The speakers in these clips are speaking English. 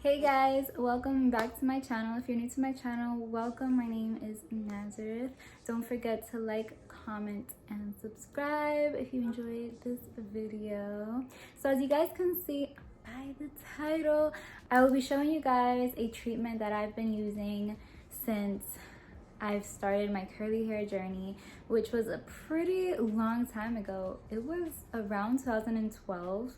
Hey guys, welcome back to my channel. If you're new to my channel, welcome. My name is Nazareth. Don't forget to like, comment, and subscribe if you enjoyed this video. So as you guys can see by the title, I will be showing you guys a treatment that I've been using since I've started my curly hair journey, which was a pretty long time ago. It was around 2012.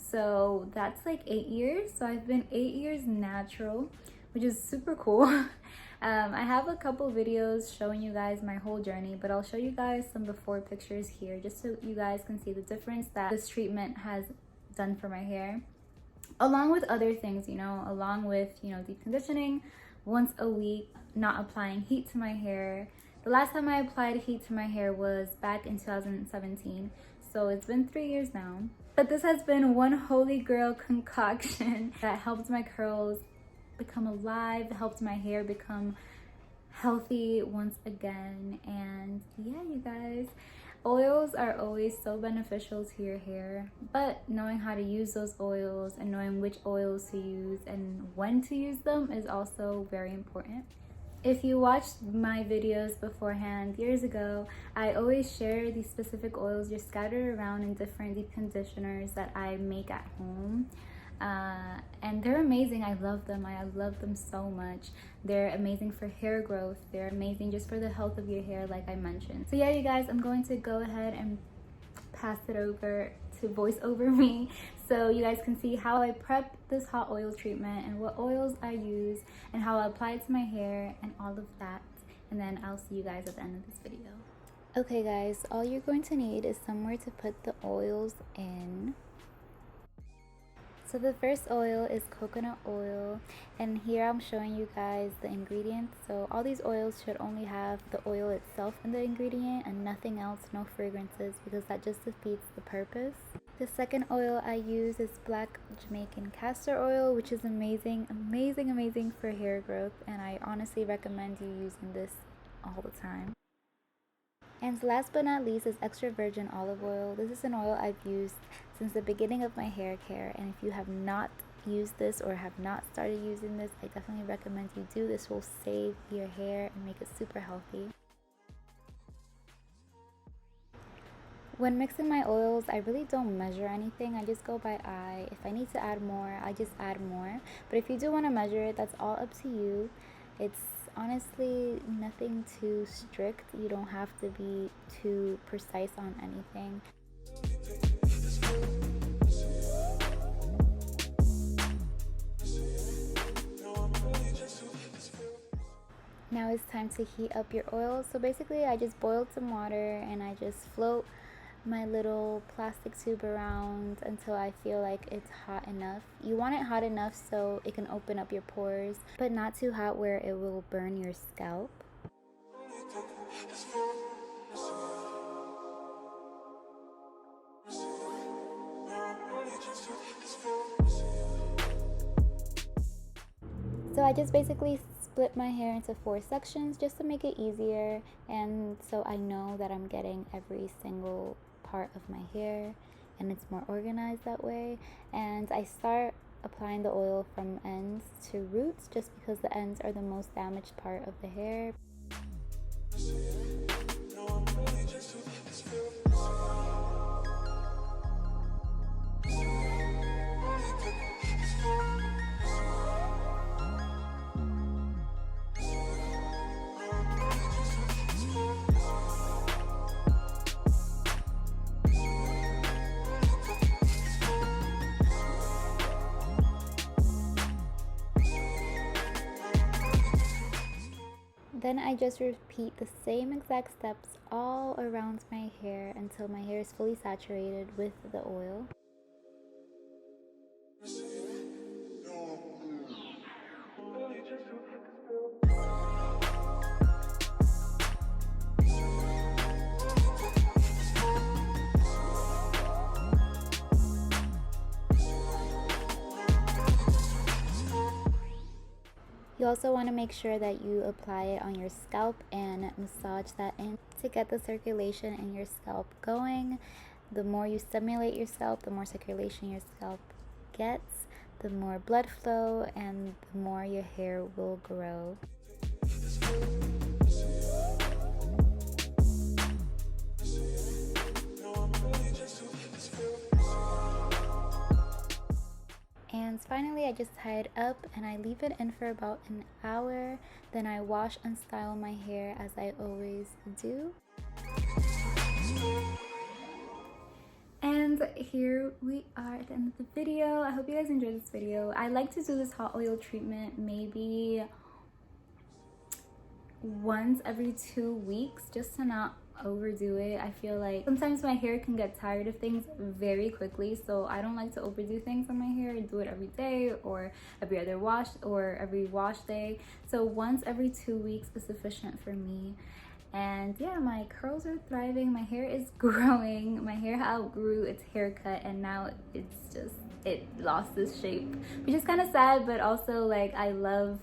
So that's like 8 years. So I've been 8 years natural, which is super cool. I have a couple videos showing you guys my whole journey, but I'll show you guys some before pictures here just so you guys can see the difference that this treatment has done for my hair. Along with other things, along with, deep conditioning, once a week, not applying heat to my hair. The last time I applied heat to my hair was back in 2017. So it's been 3 years now. But this has been one holy grail concoction that helped my curls become alive, helped my hair become healthy once again. And yeah, you guys, oils are always so beneficial to your hair, but knowing how to use those oils and knowing which oils to use and when to use them is also very important. If you watched my videos beforehand years ago, I always share these specific oils just scattered around in different deep conditioners that I make at home. And they're amazing. I love them. I love them so much. They're amazing for hair growth. They're amazing just for the health of your hair, like I mentioned. So yeah, you guys, I'm going to go ahead and pass it over to voice over me so you guys can see how I prep this hot oil treatment and what oils I use and how I apply it to my hair and all of that. And then I'll see you guys at the end of this video. Okay guys, all you're going to need is somewhere to put the oils in. So the first oil is coconut oil, and here I'm showing you guys the ingredients. So all these oils should only have the oil itself in the ingredient and nothing else, no fragrances, because that just defeats the purpose. The second oil I use is black Jamaican castor oil, which is amazing for hair growth, and I honestly recommend you using this all the time. And last but not least is extra virgin olive oil. This is an oil I've used since the beginning of my hair care, and if you have not used this or have not started using this, I definitely recommend you do. This will save your hair and make it super healthy. When mixing my oils, I really don't measure anything. I just go by eye. If I need to add more, I just add more. But if you do want to measure it, that's all up to you. It's honestly nothing too strict. You don't have to be too precise on anything. Now it's time to heat up your oil. So basically I just boiled some water and I just float my little plastic tube around until I feel like it's hot enough. You want it hot enough so it can open up your pores, but not too hot where it will burn your scalp. So I just basically split my hair into 4 sections just to make it easier, and so I know that I'm getting every single part of my hair and it's more organized that way. And I start applying the oil from ends to roots just because the ends are the most damaged part of the hair. Then I just repeat the same exact steps all around my hair until my hair is fully saturated with the oil. You also want to make sure that you apply it on your scalp and massage that in to get the circulation in your scalp going. The more you stimulate your scalp, the more circulation your scalp gets, the more blood flow and the more your hair will grow. And finally, I just tie it up and I leave it in for about an hour. Then I wash and style my hair as I always do. And here we are at the end of the video. I hope you guys enjoyed this video. I like to do this hot oil treatment maybe once every 2 weeks just to not overdo it. I feel like sometimes my hair can get tired of things very quickly, so I don't like to overdo things on my hair and do it every day or every other wash or every wash day. So once every 2 weeks is sufficient for me. And yeah, my curls are thriving, my hair is growing, my hair outgrew its haircut and now it's just, it lost its shape, which is kind of sad, but also like I love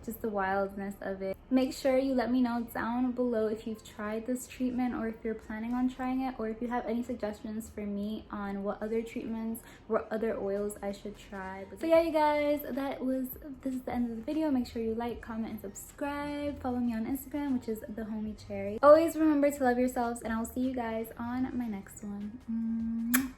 just the wildness of it. Make sure you let me know down below if you've tried this treatment or if you're planning on trying it, or if you have any suggestions for me on what other treatments, what other oils I should try. So yeah, you guys, this is the end of the video. Make sure you like, comment, and subscribe. Follow me on Instagram, which is the homie cherry. Always remember to love yourselves, and I will see you guys on my next one.